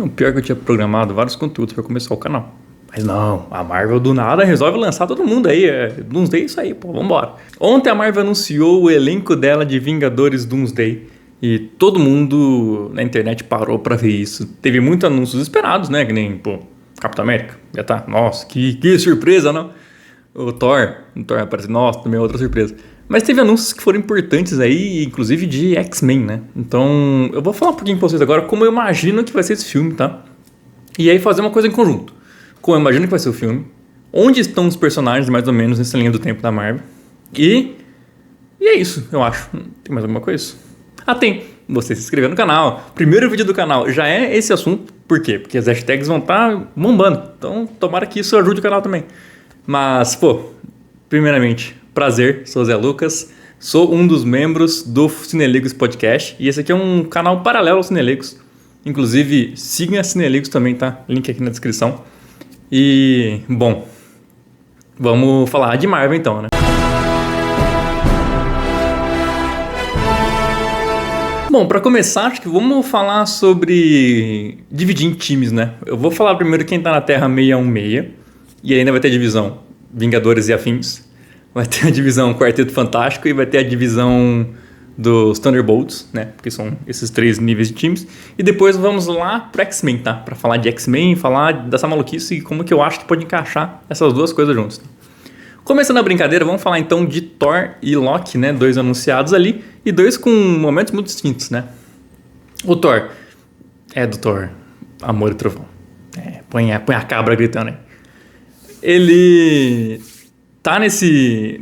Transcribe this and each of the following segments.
Não, pior que eu tinha programado vários conteúdos pra começar o canal. Mas não, a Marvel do nada resolve lançar todo mundo aí. Doomsday é isso aí, pô, vambora. Ontem a Marvel anunciou o elenco dela de Vingadores Doomsday. E todo mundo na internet parou pra ver isso. Teve muitos anúncios esperados, né? Que nem, pô, Capitão América. Já tá, nossa, que surpresa, não? O Thor aparece, nossa, também é outra surpresa. Mas teve anúncios que foram importantes aí, inclusive de X-Men, né? Então, eu vou falar um pouquinho pra vocês agora como eu imagino que vai ser esse filme, tá? E aí fazer uma coisa em conjunto. Como eu imagino que vai ser o filme, onde estão os personagens mais ou menos nessa linha do tempo da Marvel. E é isso, eu acho. Tem mais alguma coisa? Ah, tem. Você se inscrever no canal. Primeiro vídeo do canal já é esse assunto. Por quê? Porque as hashtags vão estar bombando. Então, tomara que isso ajude o canal também. Mas, pô, primeiramente, prazer, sou o Zé Lucas, sou um dos membros do Cinelegos Podcast e esse aqui é um canal paralelo ao Cinelegos. Inclusive, siga a Cinelegos também, tá? Link aqui na descrição. E, bom, vamos falar de Marvel então, né? Bom, pra começar, acho que vamos falar sobre dividir em times, né? Eu vou falar primeiro quem tá na Terra 616. E ainda vai ter a divisão Vingadores e Afins. Vai ter a divisão Quarteto Fantástico e vai ter a divisão dos Thunderbolts, né? Porque são esses 3 níveis de times. E depois vamos lá pro X-Men, tá? Pra falar de X-Men, falar dessa maluquice e como que eu acho que pode encaixar essas duas coisas juntas. Tá? Começando a brincadeira, vamos falar então de Thor e Loki, né? 2 anunciados ali e 2 com momentos muito distintos, né? O Thor é do Thor, Amor e Trovão. Põe a cabra gritando aí. Ele tá nesse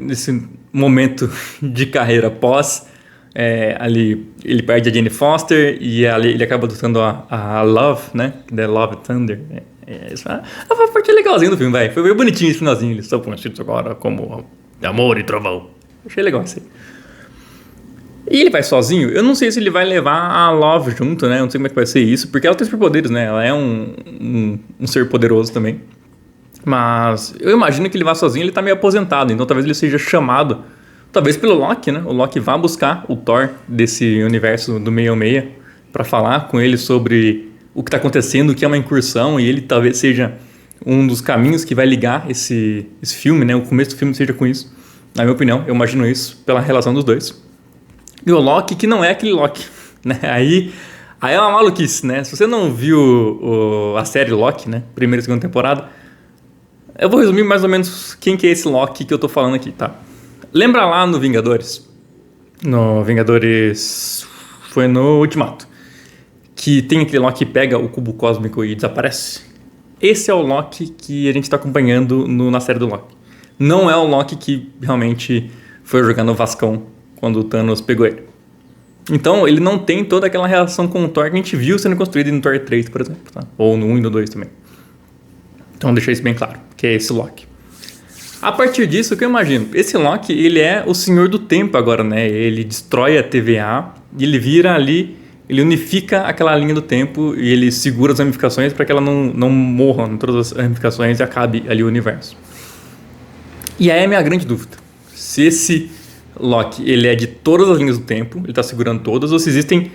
momento de carreira pós, ali ele perde a Jane Foster e ali ele acaba adotando a Love, né? The Love Thunder. Foi a parte legalzinha do filme, velho. Foi bem bonitinho esse finalzinho. Eles estão conhecidos agora como Amor e Trovão. Achei legal isso aí. E ele vai sozinho? Eu não sei se ele vai levar a Love junto, né? Eu não sei como é que vai ser isso, porque ela tem superpoderes, né? Ela é um ser poderoso também. Mas eu imagino que ele vá sozinho, ele tá meio aposentado, então talvez ele seja chamado, talvez pelo Loki, né? O Loki vá buscar o Thor desse universo do 616 para falar com ele sobre o que tá acontecendo, o que é uma incursão, e ele talvez seja um dos caminhos que vai ligar esse filme, né? O começo do filme seja com isso. Na minha opinião, eu imagino isso pela relação dos dois. E o Loki, que não é aquele Loki, né? Aí é uma maluquice, né? Se você não viu a série Loki, né? Primeira e segunda temporada, eu vou resumir mais ou menos quem que é esse Loki que eu tô falando aqui, tá? Lembra lá no Vingadores? No Vingadores... Foi no Ultimato. Que tem aquele Loki que pega o cubo cósmico e desaparece? Esse é o Loki que a gente tá acompanhando na série do Loki. Não é o Loki que realmente foi jogar no Vascão quando o Thanos pegou ele. Então, ele não tem toda aquela relação com o Thor que a gente viu sendo construído no Thor 3, por exemplo, tá? Ou no 1 e no 2 também. Então, deixei isso bem claro, que é esse Loki. A partir disso, o que eu imagino? Esse Loki, ele é o senhor do tempo agora, né? Ele destrói a TVA e ele vira ali, ele unifica aquela linha do tempo e ele segura as ramificações para que ela não morra em todas as ramificações e acabe ali o universo. E aí é a minha grande dúvida. Se esse Loki, ele é de todas as linhas do tempo, ele está segurando todas, ou se existem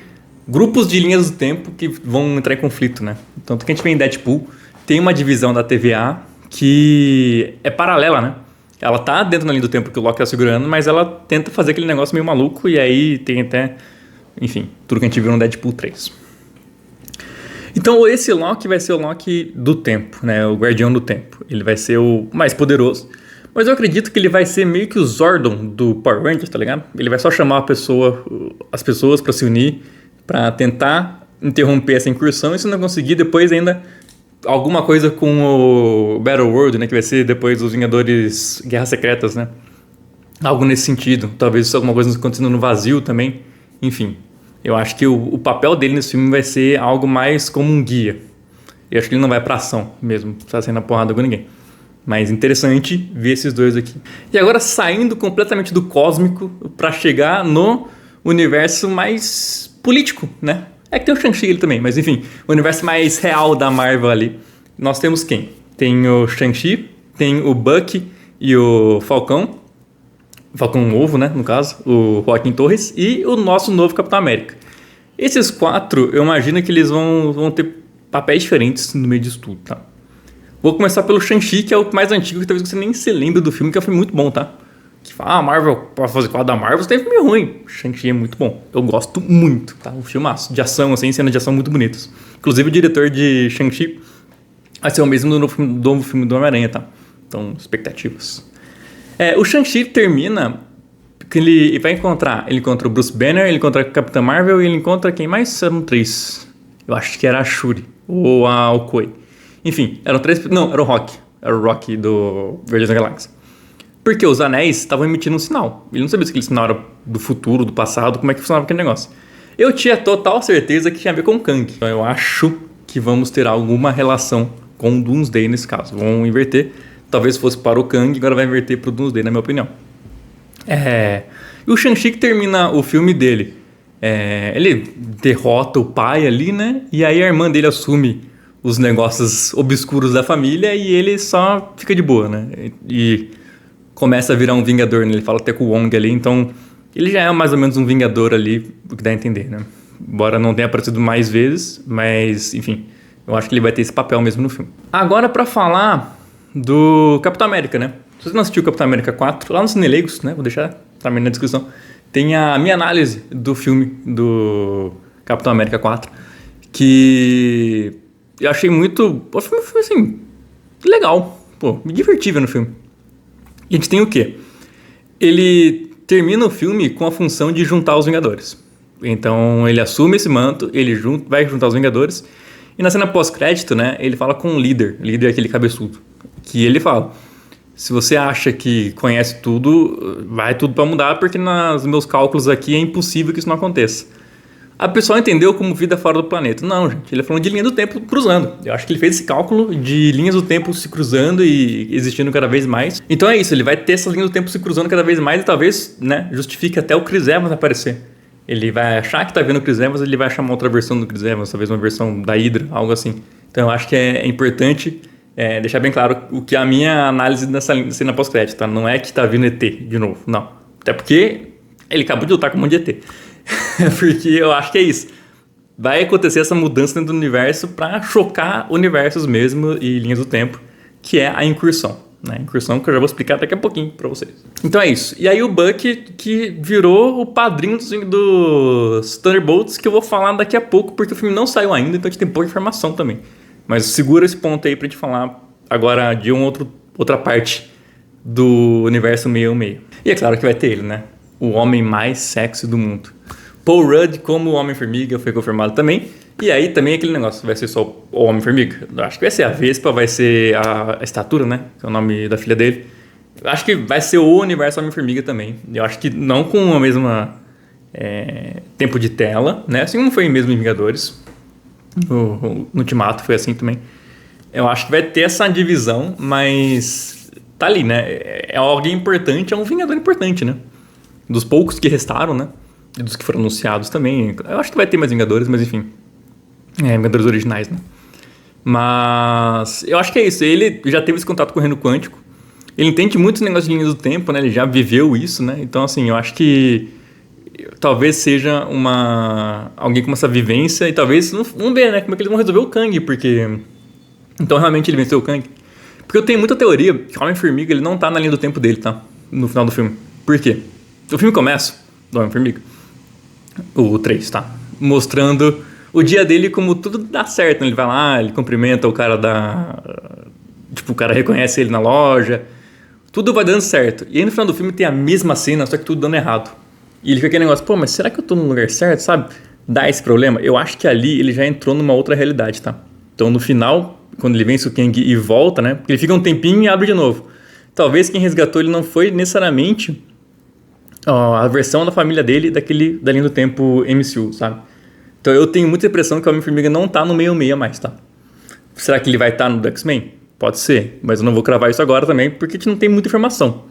grupos de linhas do tempo que vão entrar em conflito, né? Tanto que a gente vê em Deadpool, tem uma divisão da TVA que é paralela, né? Ela tá dentro da linha do tempo que o Loki tá segurando, mas ela tenta fazer aquele negócio meio maluco e aí tem até, enfim, tudo que a gente viu no Deadpool 3. Então esse Loki vai ser o Loki do tempo, né? O guardião do tempo. Ele vai ser o mais poderoso, mas eu acredito que ele vai ser meio que o Zordon do Power Rangers, tá ligado? Ele vai só chamar as pessoas pra se unir, pra tentar interromper essa incursão e se não conseguir, depois ainda alguma coisa com o Battle World, né? Que vai ser depois os Vingadores Guerras Secretas, né? Algo nesse sentido. Talvez alguma coisa acontecendo no vazio também. Enfim, eu acho que o papel dele nesse filme vai ser algo mais como um guia. Eu acho que ele não vai pra ação mesmo, não tá saindo na porrada com ninguém. Mas interessante ver esses dois aqui. E agora saindo completamente do cósmico pra chegar no universo mais político, né? É que tem o Shang-Chi ali também, mas enfim, o universo mais real da Marvel ali. Nós temos quem? Tem o Shang-Chi, tem o Bucky e o Falcão. Falcão novo, né, no caso, o Joaquim Torres e o nosso novo Capitão América. Esses 4, eu imagino que eles vão ter papéis diferentes no meio disso tudo, tá? Vou começar pelo Shang-Chi, que é o mais antigo, que talvez você nem se lembre do filme, que é um filme muito bom, tá? Que fala, Marvel, pra fazer quadro da Marvel, você tem filme ruim. Shang-Chi é muito bom. Eu gosto muito, tá? Um filmaço de ação, assim, cenas de ação muito bonitas. Inclusive, o diretor de Shang-Chi vai ser o mesmo do novo filme do Homem-Aranha, tá? Então, expectativas. O Shang-Chi termina que ele vai encontrar... Ele encontra o Bruce Banner, ele encontra a Capitã Marvel e ele encontra quem mais? Eram 3. Eu acho que era a Shuri ou a Okoye. Enfim, eram 3... Não, era o Rock. Era o Rock do Guardiões da Galáxia. Porque os anéis estavam emitindo um sinal. Ele não sabia se aquele sinal era do futuro, do passado, como é que funcionava aquele negócio. Eu tinha total certeza que tinha a ver com o Kang. Então eu acho que vamos ter alguma relação com o Doomsday nesse caso. Vão inverter. Talvez fosse para o Kang, agora vai inverter para o Doomsday, na minha opinião. E o Shang-Chi que termina o filme dele. Ele derrota o pai ali, né? E aí a irmã dele assume os negócios obscuros da família e ele só fica de boa, né? E começa a virar um vingador, né? Ele fala até com o Wong ali, então ele já é mais ou menos um vingador ali, o que dá a entender, né? Embora não tenha aparecido mais vezes, mas enfim, eu acho que ele vai ter esse papel mesmo no filme. Agora pra falar do Capitão América, né? Se você não assistiu o Capitão América 4, lá no Cinelegos, né? Vou deixar também na descrição, tem a minha análise do filme do Capitão América 4, que eu achei muito... O filme foi assim, legal, pô, me diverti vendo o filme. E a gente tem o quê? Ele termina o filme com a função de juntar os Vingadores. Então ele assume esse manto, ele vai juntar os Vingadores. E na cena pós-crédito, né, ele fala com o líder. O líder é aquele cabeçudo. Que ele fala, se você acha que conhece tudo, vai tudo pra mudar, porque nos meus cálculos aqui é impossível que isso não aconteça. A pessoa entendeu como vida fora do planeta. Não, gente, ele é falando de linha do tempo cruzando. Eu acho que ele fez esse cálculo de linhas do tempo se cruzando e existindo cada vez mais. Então é isso, ele vai ter essa linha do tempo se cruzando cada vez mais e talvez, né, justifique até o Chris Evans aparecer. Ele vai achar que tá vendo o Chris Evans, ele vai achar uma outra versão do Chris Evans, talvez uma versão da Hydra, algo assim. Então eu acho que é importante deixar bem claro o que é a minha análise dessa cena pós-crédito, tá? Não é que tá vindo ET de novo, não. Até porque ele acabou de lutar com um monte de ET. Porque eu acho que é isso. Vai acontecer essa mudança dentro do universo pra chocar universos mesmo e linhas do tempo, que é a incursão, né? Incursão que eu já vou explicar daqui a pouquinho pra vocês. Então é isso. E aí o Bucky que virou o padrinho dos Thunderbolts, que eu vou falar daqui a pouco, porque o filme não saiu ainda, então a gente tem pouca informação também. Mas segura esse ponto aí pra gente falar agora de outra parte do universo 616. E é claro que vai ter ele, né? O homem mais sexy do mundo. Paul Rudd como o Homem-Formiga foi confirmado também. E aí também aquele negócio, vai ser só o Homem-Formiga? Eu acho que vai ser a Vespa, vai ser a Estatura, né? Que é o nome da filha dele. Eu acho que vai ser o universo Homem-Formiga também. Eu acho que não com a mesma tempo de tela, né? Assim como foi mesmo em Vingadores. No Ultimato foi assim também. Eu acho que vai ter essa divisão, mas tá ali, né? É alguém importante, é um Vingador importante, né? Dos poucos que restaram, né? E dos que foram anunciados também. Eu acho que vai ter mais Vingadores, mas enfim. Vingadores originais, né? Mas eu acho que é isso. Ele já teve esse contato com o Reino Quântico. Ele entende muitos negócios de linhas do tempo, né? Ele já viveu isso, né? Então, assim, eu acho que talvez seja alguém com essa vivência e talvez... Vamos ver, né? Como é que eles vão resolver o Kang, porque... Então, realmente, ele venceu o Kang. Porque eu tenho muita teoria que o Homem-Formiga, ele não tá na linha do tempo dele, tá? No final do filme. Por quê? O filme começa, do Homem-Formiga, o 3, tá? Mostrando o dia dele como tudo dá certo, né? Ele vai lá, ele cumprimenta o cara Tipo, o cara reconhece ele na loja. Tudo vai dando certo. E aí no final do filme tem a mesma cena, só que tudo dando errado. E ele fica aquele negócio, pô, mas será que eu tô no lugar certo, sabe? Dá esse problema. Eu acho que ali ele já entrou numa outra realidade, tá? Então no final, quando ele vence o Kang e volta, né? Porque ele fica um tempinho e abre de novo. Talvez quem resgatou ele não foi necessariamente... a versão da família dele da linha do tempo MCU, sabe? Então eu tenho muita impressão que o Homem-Formiga não tá no 616 mais, tá? Será que ele vai estar no X-Men? Pode ser, mas eu não vou cravar isso agora também, porque a gente não tem muita informação.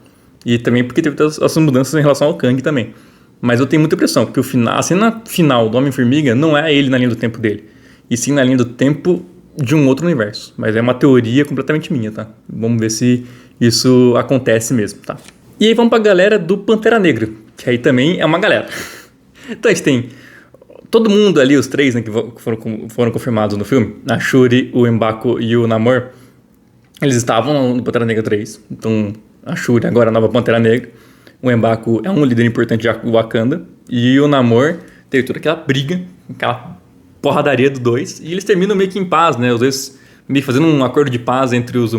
E também porque teve essas mudanças em relação ao Kang também. Mas eu tenho muita impressão, porque a cena final do Homem-Formiga não é ele na linha do tempo dele, e sim na linha do tempo de um outro universo. Mas é uma teoria completamente minha, tá? Vamos ver se isso acontece mesmo, tá? E aí vamos pra galera do Pantera Negra, que aí também é uma galera. Então a gente tem todo mundo ali, os três, né, que foram confirmados no filme, a Shuri, o M'Baku e o Namor, eles estavam no Pantera Negra 3. Então, a Shuri agora é a nova Pantera Negra. O M'Baku é um líder importante de Wakanda. E o Namor teve toda aquela briga, aquela porradaria do dois. E eles terminam meio que em paz, né? Os dois meio fazendo um acordo de paz entre os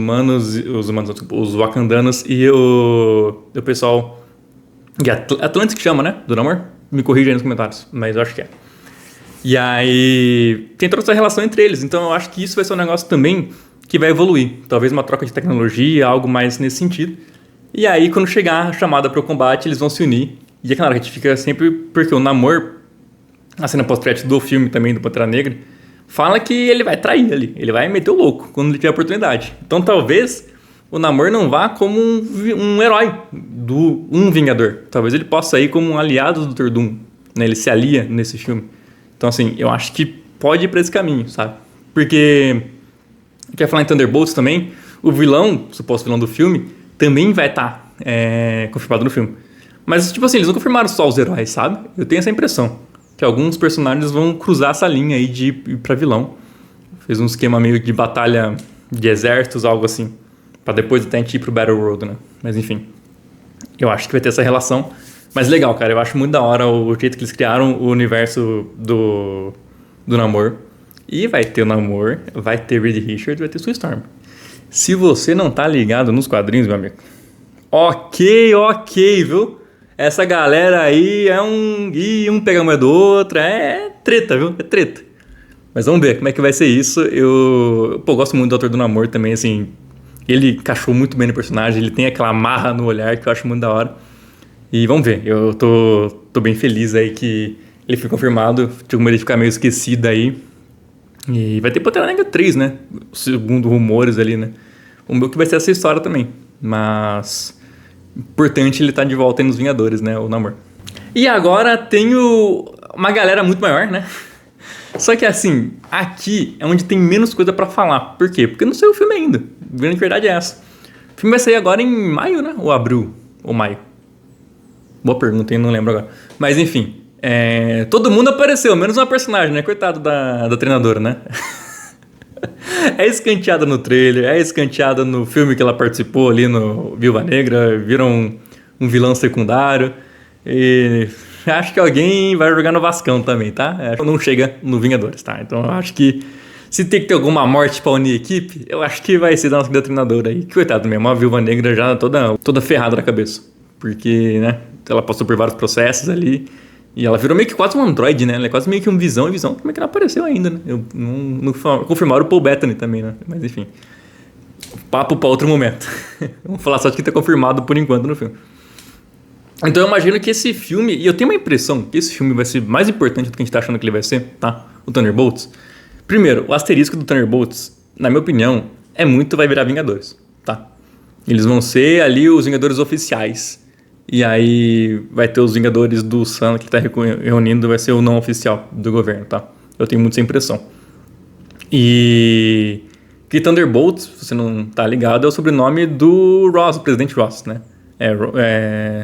wakandanos e o pessoal de Atlantis que chama, né? Do Namor? Me corrija aí nos comentários, mas eu acho que é. E aí tem toda essa relação entre eles. Então eu acho que isso vai ser um negócio também que vai evoluir. Talvez uma troca de tecnologia, algo mais nesse sentido. E aí, quando chegar a chamada para o combate, eles vão se unir. E é claro, a gente fica sempre... Porque o Namor, a cena pós-crédito do filme também, do Pantera Negra, fala que ele vai trair ali. Ele vai meter o louco quando ele tiver a oportunidade. Então, talvez o Namor não vá como um herói, um Vingador. Talvez ele possa ir como um aliado do Dr. Doom. Né? Ele se alia nesse filme. Então, assim, eu acho que pode ir para esse caminho, sabe? Porque... Quer falar em Thunderbolts também? O vilão, o suposto vilão do filme, também vai estar confirmado no filme. Mas, tipo assim, eles não confirmaram só os heróis, sabe? Eu tenho essa impressão. Que alguns personagens vão cruzar essa linha aí de ir pra vilão. Fez um esquema meio de batalha de exércitos, algo assim. Pra depois até a gente ir pro Battle World, né? Mas, enfim. Eu acho que vai ter essa relação. Mas legal, cara. Eu acho muito da hora o jeito que eles criaram o universo do Namor. E vai ter o Namor, vai ter Reed Richards, vai ter Sue Storm. Se você não tá ligado nos quadrinhos, meu amigo, ok, viu? Essa galera aí é um pega a moeda do outro, é treta, viu? É treta. Mas vamos ver como é que vai ser isso. Eu gosto muito do autor do Namor também, assim. Ele encaixou muito bem no personagem, ele tem aquela marra no olhar que eu acho muito da hora. E vamos ver, eu tô bem feliz aí que ele foi confirmado. Tinha como ele ficar meio esquecido aí. E vai ter Pantera Negra 3, né? Segundo rumores ali, né? O meu que vai ser essa história também. Mas... importante ele estar de volta aí nos Vingadores, né? O Namor. E agora tenho uma galera muito maior, né? Só que assim, aqui é onde tem menos coisa pra falar. Por quê? Porque eu não sei o filme ainda. A grande verdade é essa. O filme vai sair agora em maio, né? Ou abril? Ou maio? Boa pergunta, hein? Não lembro agora. Mas enfim... todo mundo apareceu, menos uma personagem, né? Coitado da treinadora, né? É escanteada no trailer, é escanteada no filme que ela participou ali no Viúva Negra, vira um vilão secundário. E acho que alguém vai jogar no Vascão também, tá? Não chega no Vingadores, tá? Então eu acho que se tem que ter alguma morte pra unir a equipe, eu acho que vai ser da nossa treinadora aí. Que coitado mesmo, a Viúva Negra já toda ferrada na cabeça. Porque, né? Ela passou por vários processos ali. E ela virou meio que quase um androide, né? Ela é quase meio que um Visão, e Visão como é que não apareceu ainda, né? Não confirmaram o Paul Bettany também, né? Mas enfim, papo pra outro momento. Vamos falar só de que tá confirmado por enquanto no filme. Então eu imagino que esse filme, e eu tenho uma impressão que esse filme vai ser mais importante do que a gente tá achando que ele vai ser, tá? O Thunderbolts. Primeiro, o asterisco do Thunderbolts, na minha opinião, vai virar Vingadores, tá? Eles vão ser ali os Vingadores oficiais. E aí vai ter os Vingadores do Sun que tá reunindo, vai ser o não oficial do governo, tá? Eu tenho muito essa impressão. E que Thunderbolts, se você não tá ligado, é o sobrenome do Ross, o presidente Ross, né?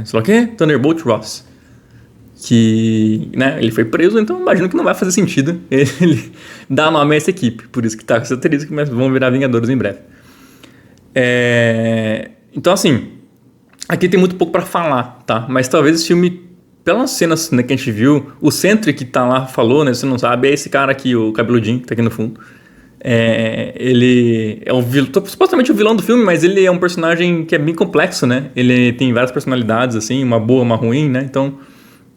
Sei lá o quê? Thunderbolt Ross. Que, né, ele foi preso, então imagino que não vai fazer sentido ele dar nome a essa equipe. Por isso que tá com essa asterisco, mas vão virar Vingadores em breve. Então, assim... Aqui tem muito pouco pra falar, tá? Mas talvez esse filme, pelas cenas, né, que a gente viu, o Sentry que tá lá falou, né? Você não sabe, é esse cara aqui, o cabeludinho, que tá aqui no fundo. Ele é supostamente o vilão do filme, mas ele é um personagem que é bem complexo, né? Ele tem várias personalidades, assim, uma boa, uma ruim, né? Então,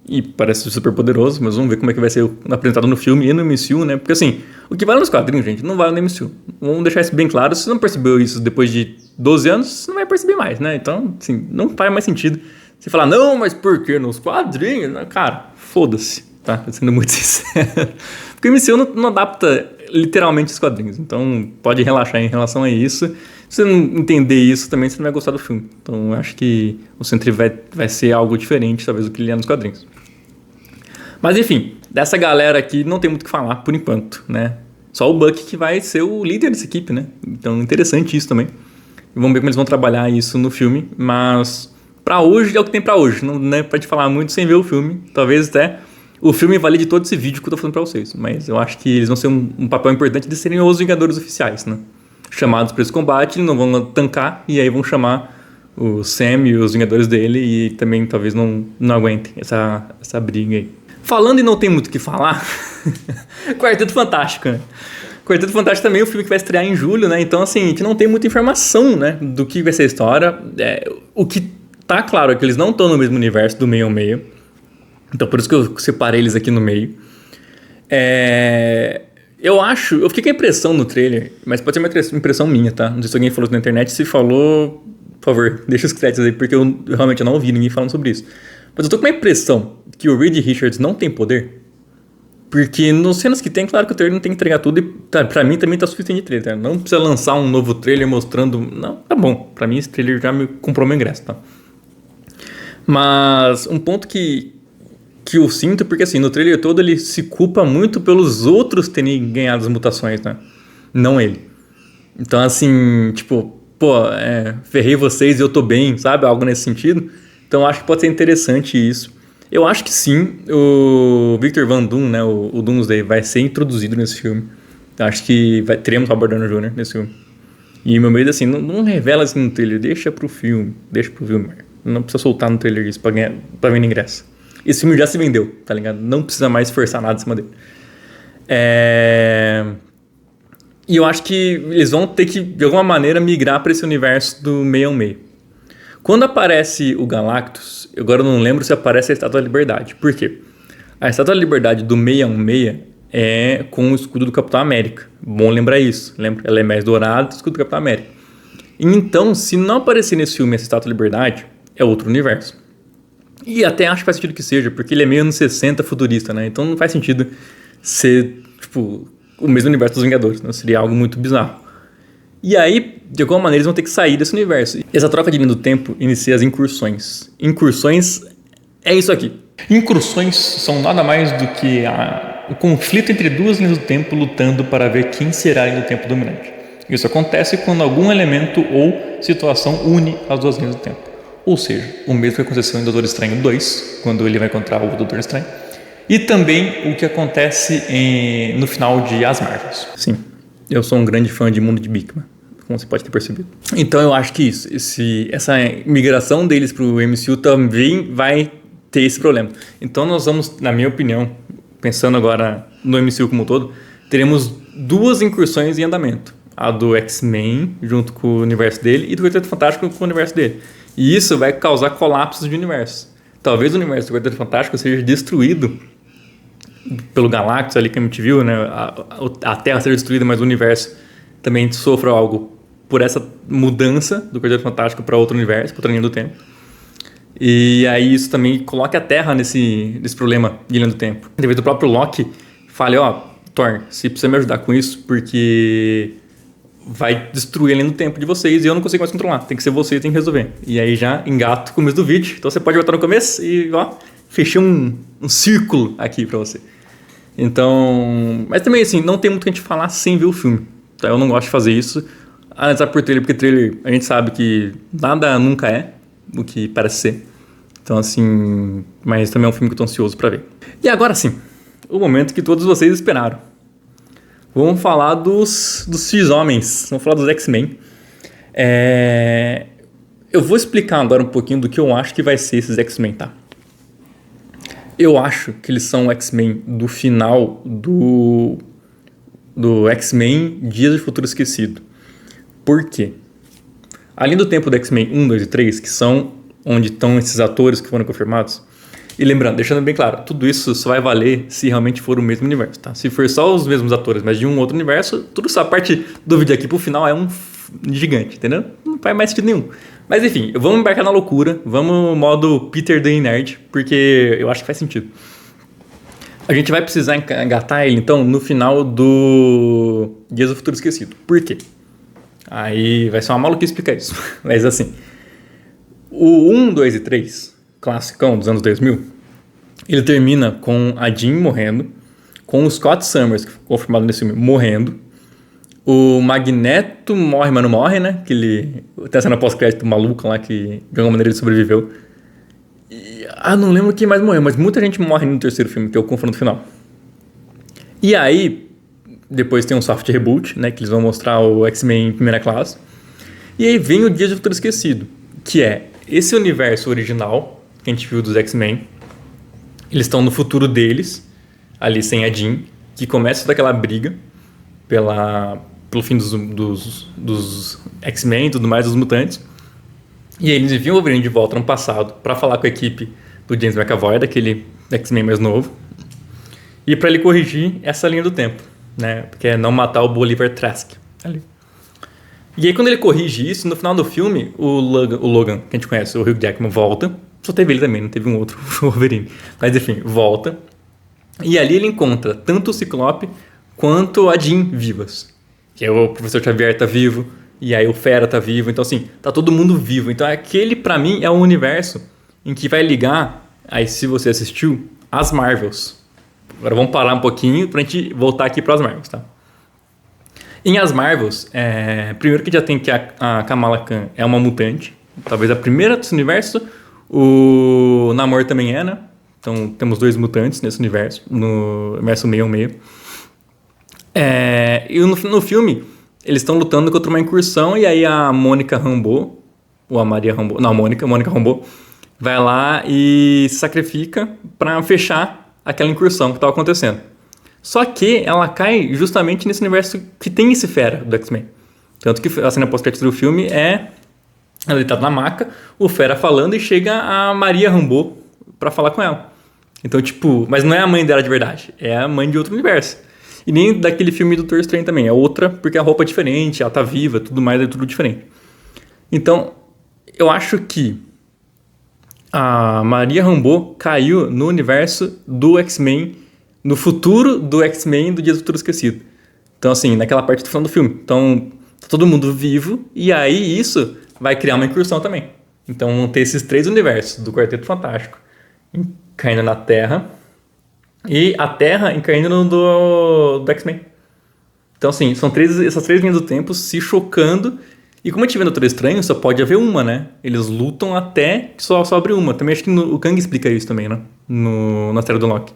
e parece super poderoso, mas vamos ver como é que vai ser apresentado no filme e no MCU, né? Porque assim, o que vale nos quadrinhos, gente, não vale no MCU. Vamos deixar isso bem claro. Se você não percebeu isso depois de 12 anos, você não vai perceber mais, né? Então, assim, não faz mais sentido você falar, não, mas por que nos quadrinhos? Cara, foda-se, tá? Sendo muito sincero. Porque o MCU não adapta literalmente os quadrinhos. Então, pode relaxar em relação a isso. Se você não entender isso também, você não vai gostar do filme. Então, eu acho que o Sentry vai ser algo diferente, talvez, do que ele é nos quadrinhos. Mas, enfim, dessa galera aqui não tem muito o que falar, por enquanto, né? Só o Bucky que vai ser o líder dessa equipe, né? Então, interessante isso também. E vamos ver como eles vão trabalhar isso no filme. Mas, pra hoje, é o que tem pra hoje. Não é pra te falar muito sem ver o filme. Talvez até o filme valide todo esse vídeo que eu tô falando pra vocês. Mas eu acho que eles vão ser um papel importante de serem os Vingadores oficiais, né? Chamados pra esse combate, não vão tancar, e aí vão chamar o Sam e os Vingadores dele, e também talvez não aguentem essa briga aí. Falando e não tem muito o que falar, Quarteto Fantástico, né? Quarteto Fantástico também é um filme que vai estrear em julho, né? Então, assim, a gente não tem muita informação, né? Do que vai ser a história. O que tá claro é que eles não estão no mesmo universo do meio ao meio. Então, por isso que eu separei eles aqui no meio. Eu fiquei com a impressão no trailer, mas pode ser uma impressão minha, tá? Não sei se alguém falou isso na internet. Se falou, por favor, deixa os créditos aí, porque eu realmente não ouvi ninguém falando sobre isso. Mas eu tô com a impressão que o Reed Richards não tem poder. Porque nos cenas que tem, claro que o trailer não tem que entregar tudo. E pra mim também tá suficiente de trailer. Tá? Não precisa lançar um novo trailer mostrando... Não, tá bom. Pra mim esse trailer já me comprou meu ingresso, tá? Mas um ponto que eu sinto, porque assim, no trailer todo ele se culpa muito pelos outros terem ganhado as mutações, né? Não ele. Então assim, tipo... Pô, ferrei vocês e eu tô bem, sabe? Algo nesse sentido. Então acho que pode ser interessante isso. Eu acho que sim, o Victor Van Doom, né, o Doomsday, vai ser introduzido nesse filme. Eu acho que teremos o Robert Downey Jr. nesse filme. E meu medo, assim, não revela assim no trailer, deixa pro filme. Não precisa soltar no trailer isso pra vender ingresso. Esse filme já se vendeu, tá ligado? Não precisa mais forçar nada em cima dele. E eu acho que eles vão ter que, de alguma maneira, migrar pra esse universo do meio ao meio. Quando aparece o Galactus, agora eu não lembro se aparece a Estátua da Liberdade. Por quê? A Estátua da Liberdade do 616 é com o escudo do Capitão América. Bom lembrar isso. Lembra? Ela é mais dourada do escudo do Capitão América. Então, se não aparecer nesse filme essa Estátua da Liberdade, é outro universo. E até acho que faz sentido que seja, porque ele é meio anos 60 futurista, né? Então não faz sentido ser, tipo, o mesmo universo dos Vingadores, né? Seria algo muito bizarro. E aí, de alguma maneira, eles vão ter que sair desse universo. E essa troca de linha do tempo inicia as incursões. Incursões é isso aqui. Incursões são nada mais do que o conflito entre duas linhas do tempo lutando para ver quem será a linha do tempo dominante. Isso acontece quando algum elemento ou situação une as duas linhas do tempo. Ou seja, o mesmo que aconteceu em Doutor Estranho 2, quando ele vai encontrar o Doutor Estranho. E também o que acontece no final de As Marvels. Sim, eu sou um grande fã de Mundo de Bikman, como você pode ter percebido. Então eu acho que essa migração deles para o MCU também vai ter esse problema. Então nós vamos, na minha opinião, pensando agora no MCU como um todo, teremos duas incursões em andamento. A do X-Men, junto com o universo dele, e do Quarteto Fantástico com o universo dele. E isso vai causar colapsos de universo. Talvez o universo do Quarteto Fantástico seja destruído pelo Galactus ali que a gente viu, né? A Terra seja destruída, mas o universo também sofra algo por essa mudança do Quarteto Fantástico para outro universo, para outra linha do tempo. E aí isso também coloca a Terra nesse problema de linha do tempo. Devido ao próprio Loki, fale, Thor, você precisa me ajudar com isso, porque vai destruir a linha do tempo de vocês e eu não consigo mais controlar. Tem que ser você, tem que resolver. E aí já engato o começo do vídeo. Então você pode voltar no começo e, fechei um círculo aqui pra você. Então... Mas também, assim, não tem muito o que a gente falar sem ver o filme. Tá? Eu não gosto de fazer isso. Analisar por trailer, porque trailer a gente sabe que nada nunca é o que parece ser. Então, assim... Mas também é um filme que eu tô ansioso pra ver. E agora sim, o momento que todos vocês esperaram. Vamos falar dos X-Homens, vamos falar dos X-Men. Eu vou explicar agora um pouquinho do que eu acho que vai ser esses X-Men, tá? Eu acho que eles são X-Men do final do X-Men Dias de Futuro Esquecido. Por quê? Além do tempo do X-Men 1, 2 e 3, que são onde estão esses atores que foram confirmados. E lembrando, deixando bem claro, tudo isso só vai valer se realmente for o mesmo universo, tá? Se for só os mesmos atores, mas de um outro universo, tudo essa parte do vídeo aqui pro final é um gigante, entendeu? Não faz mais sentido nenhum. Mas enfim, vamos embarcar na loucura, vamos modo Peter the Nerd, porque eu acho que faz sentido. A gente vai precisar engatar ele, então, no final do Dias do Futuro Esquecido. Por quê? Aí vai ser uma maluquice explicar isso. Mas assim, o 1, 2 e 3... classicão dos anos 2000, ele termina com a Jean morrendo, com o Scott Summers, que foi confirmado nesse filme, morrendo. O Magneto morre, mas não morre, né? Que ele tem a cena pós-crédito maluca lá, que de alguma maneira ele sobreviveu. Não lembro quem mais morreu, mas muita gente morre no terceiro filme, que é o confronto final. E aí, depois tem um soft reboot, né? Que eles vão mostrar o X-Men em primeira classe. E aí vem o Dia de Futuro Esquecido, que é esse universo original que a gente viu dos X-Men. Eles estão no futuro deles, ali sem a Jean, que começa daquela briga pelo fim dos X-Men e tudo mais, dos mutantes. E aí eles enviam o Wolverine de volta no passado para falar com a equipe do James McAvoy, daquele X-Men mais novo, e para ele corrigir essa linha do tempo, né? Que é não matar o Bolivar Trask ali. E aí quando ele corrige isso, no final do filme, o Logan, que a gente conhece, o Hugh Jackman, volta. Só teve ele também, não teve um outro Wolverine. Mas enfim, volta. E ali ele encontra tanto o Ciclope quanto a Jean vivas. Que é o Professor Xavier tá vivo, e aí o Fera tá vivo. Então assim, tá todo mundo vivo. Então aquele pra mim é um universo em que vai ligar, aí se você assistiu, as Marvels. Agora vamos parar um pouquinho pra gente voltar aqui pras Marvels, tá? Em As Marvels, primeiro que já tem que a Kamala Khan é uma mutante, talvez a primeira desse universo. O Namor também é, né? Então temos 2 mutantes nesse universo, no universo 616. E no filme, eles estão lutando contra uma incursão, e aí a Mônica Rambeau, ou a Maria Rambeau, não, Mônica Rambeau, vai lá e se sacrifica para fechar aquela incursão que estava acontecendo. Só que ela cai justamente nesse universo que tem esse Fera do X-Men. Tanto que a cena pós-crédito do filme é ela deitada na maca, o Fera falando, e chega a Maria Rambeau pra falar com ela. Então, tipo, mas não é a mãe dela de verdade, é a mãe de outro universo. E nem daquele filme do Doutor Estranho também, é outra, porque a roupa é diferente, ela tá viva, tudo mais, é tudo diferente. Então, eu acho que a Maria Rambeau caiu no universo do X-Men, no futuro do X-Men do Dia do Futuro Esquecido. Então, assim, naquela parte do final do filme. Então, tá todo mundo vivo, e aí isso vai criar uma incursão também. Então vão ter esses 3 universos do Quarteto Fantástico caindo na Terra, e a Terra caindo no do X-Men. Então assim, são essas 3 linhas do tempo se chocando. E como a gente vê no Doutor Estranho, só pode haver uma, né? Eles lutam até que só sobre uma. Também acho que o Kang explica isso também, né? Na série do Loki.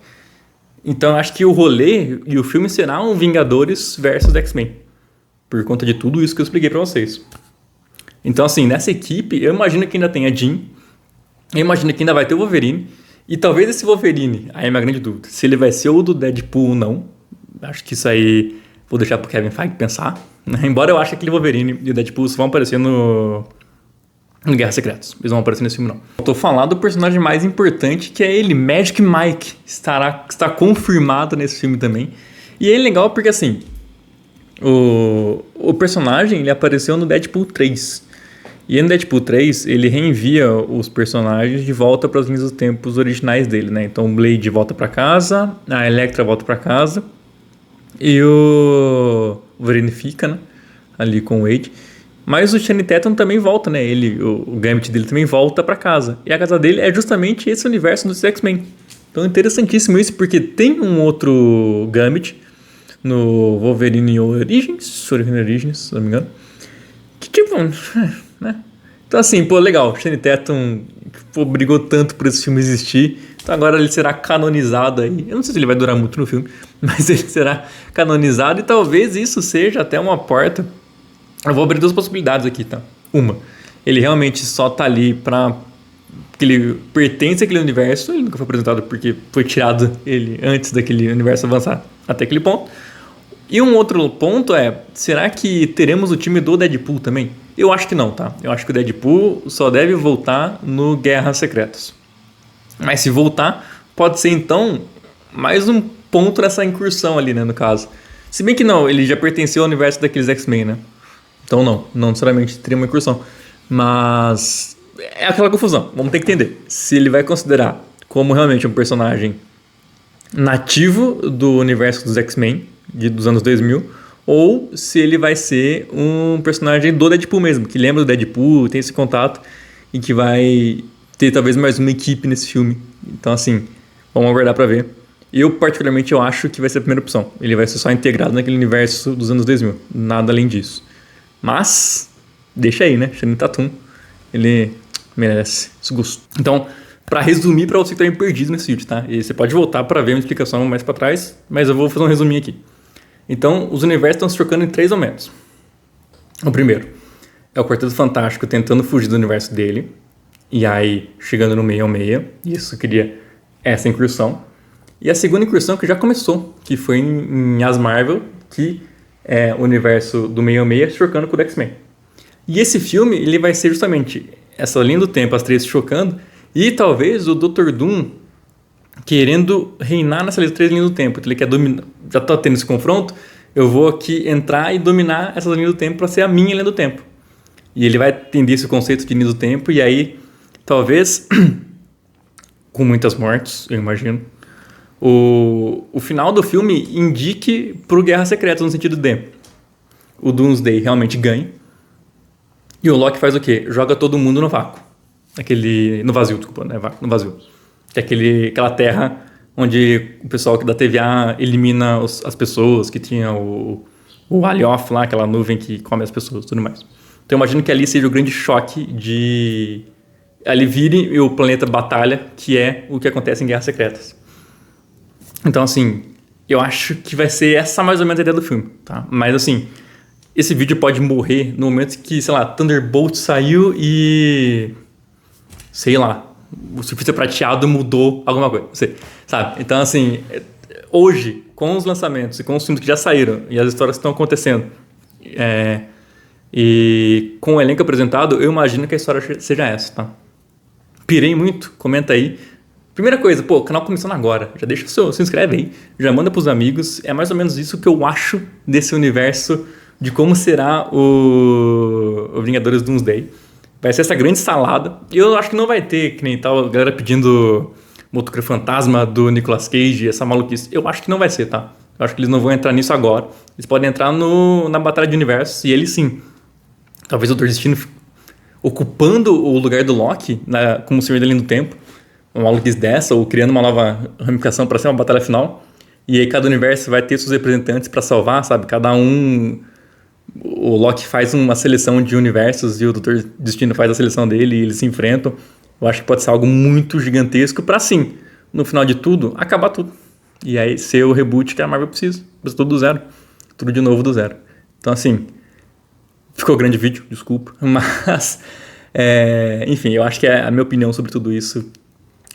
Então acho que o rolê e o filme será um Vingadores versus X-Men, por conta de tudo isso que eu expliquei pra vocês. Então, assim, nessa equipe, eu imagino que ainda tem a Jean, eu imagino que ainda vai ter o Wolverine, e talvez esse Wolverine, aí é minha grande dúvida, se ele vai ser o do Deadpool ou não. Acho que isso aí vou deixar pro Kevin Feige pensar, né? Embora eu ache que aquele Wolverine e o Deadpool vão aparecer no Guerra Secretas, eles vão aparecer nesse filme não. Eu tô falando do personagem mais importante, que é ele, Magic Mike, está confirmado nesse filme também. E é legal porque, assim, o personagem, ele apareceu no Deadpool 3. E no Deadpool 3, ele reenvia os personagens de volta para as linhas dos tempos originais dele, né? Então o Blade volta para casa, a Elektra volta para casa, e o Wolverine fica, né? Ali com o Wade. Mas o Channing Tatum também volta, né? O Gambit dele também volta para casa. E a casa dele é justamente esse universo dos X-Men. Então é interessantíssimo isso, porque tem um outro Gambit no Wolverine Origins, se não me engano, que tipo, né? Então assim, pô, legal, Channing Tatum, pô, brigou tanto por esse filme existir, então agora ele será canonizado aí. Eu não sei se ele vai durar muito no filme, mas ele será canonizado, e talvez isso seja até uma porta. Eu vou abrir 2 possibilidades aqui, tá? Uma, ele realmente só tá ali pra que ele pertence àquele universo, ele nunca foi apresentado porque foi tirado ele antes daquele universo avançar até aquele ponto. E um outro ponto é, será que teremos o time do Deadpool também? Eu acho que não, tá? Eu acho que o Deadpool só deve voltar no Guerras Secretas. Mas se voltar, pode ser então mais um ponto nessa incursão ali, né, no caso. Se bem que não, ele já pertenceu ao universo daqueles X-Men, né? Então não necessariamente teria uma incursão. Mas é aquela confusão, vamos ter que entender. Se ele vai considerar como realmente um personagem nativo do universo dos X-Men, dos anos 2000, ou se ele vai ser um personagem do Deadpool mesmo, que lembra do Deadpool, tem esse contato, e que vai ter talvez mais uma equipe nesse filme. Então assim, vamos aguardar pra ver. Eu particularmente eu acho que vai ser a primeira opção. Ele vai ser só integrado naquele universo dos anos 2000, nada além disso. Mas, deixa aí, né? Channing Tatum, ele merece esse gosto. Então, Pra resumir pra você que tá meio perdido nesse vídeo, tá? E você pode voltar pra ver uma explicação mais pra trás, mas eu vou fazer um resuminho aqui. Então, os universos estão se trocando em 3 momentos. O primeiro é o Quarteto Fantástico tentando fugir do universo dele, e aí chegando no 616, e isso cria essa incursão. E a segunda incursão que já começou, que foi em As Marvel, que é o universo do 616 se trocando com o do X-Men. E esse filme, ele vai ser justamente essa linha do tempo, as 3 se chocando, e talvez o Dr. Doom querendo reinar nessa 3 linhas do tempo. Então ele quer dominar, já tá tendo esse confronto, eu vou aqui entrar e dominar essa linha do tempo para ser a minha linha do tempo. E ele vai entender esse conceito de linha do tempo, e aí, talvez, com muitas mortes, eu imagino, o final do filme indique pro Guerra Secreta, no sentido de o Doomsday realmente ganha, e o Loki faz o quê? Joga todo mundo no vácuo. No vazio, desculpa, né? No vazio. Que é aquela terra onde o pessoal da TVA elimina as pessoas, que tinha o Alioth lá, aquela nuvem que come as pessoas e tudo mais. Então eu imagino que ali seja o grande choque de... Ali vire o planeta batalha, que é o que acontece em Guerras Secretas. Então, assim, eu acho que vai ser essa mais ou menos a ideia do filme, tá? Mas, assim, esse vídeo pode morrer no momento que, sei lá, Thunderbolt saiu e... sei lá, o surfista prateado mudou alguma coisa, você sabe? Então, assim, hoje, com os lançamentos e com os filmes que já saíram e as histórias que estão acontecendo, e com o elenco apresentado, eu imagino que a história seja essa, tá? Pirei muito, comenta aí. Primeira coisa, o canal começando agora, já deixa se inscreve aí, já manda pros amigos, é mais ou menos isso que eu acho desse universo, de como será o Vingadores Doomsday. Vai ser essa grande salada. E eu acho que não vai ter, que nem tal, a galera pedindo Motoqueiro Fantasma do Nicolas Cage, essa maluquice. Eu acho que não vai ser, tá? Eu acho que eles não vão entrar nisso agora. Eles podem entrar na Batalha de Universos, e eles sim. Talvez o Doutor Destino ocupando o lugar do Loki, como Senhor da Linha do Tempo. Uma maluquice dessa, ou criando uma nova ramificação para ser uma batalha final. E aí cada universo vai ter seus representantes para salvar, sabe? Cada um... O Loki faz uma seleção de universos e o Doutor Destino faz a seleção dele e eles se enfrentam. Eu acho que pode ser algo muito gigantesco pra, sim, no final de tudo, acabar tudo. E aí ser o reboot que a Marvel precisa. Precisa tudo do zero. Tudo de novo do zero. Então, assim, ficou grande vídeo, desculpa. Mas, enfim, eu acho que a minha opinião sobre tudo isso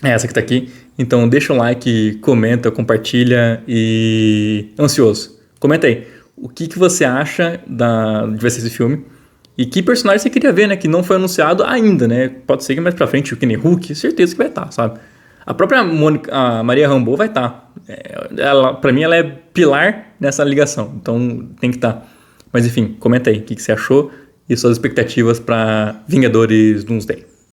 é essa que tá aqui. Então, deixa o like, comenta, compartilha e... ansioso. Comenta aí. O que você acha de ver esse filme? E que personagem você queria ver, né? Que não foi anunciado ainda, né? Pode ser que mais pra frente o Kenny Hulk, certeza que vai estar, sabe? A própria a Maria Rambeau vai estar. Pra mim, ela é pilar nessa ligação. Então, tem que estar. Mas, enfim, comenta aí o que você achou e suas expectativas pra Vingadores Doomsday.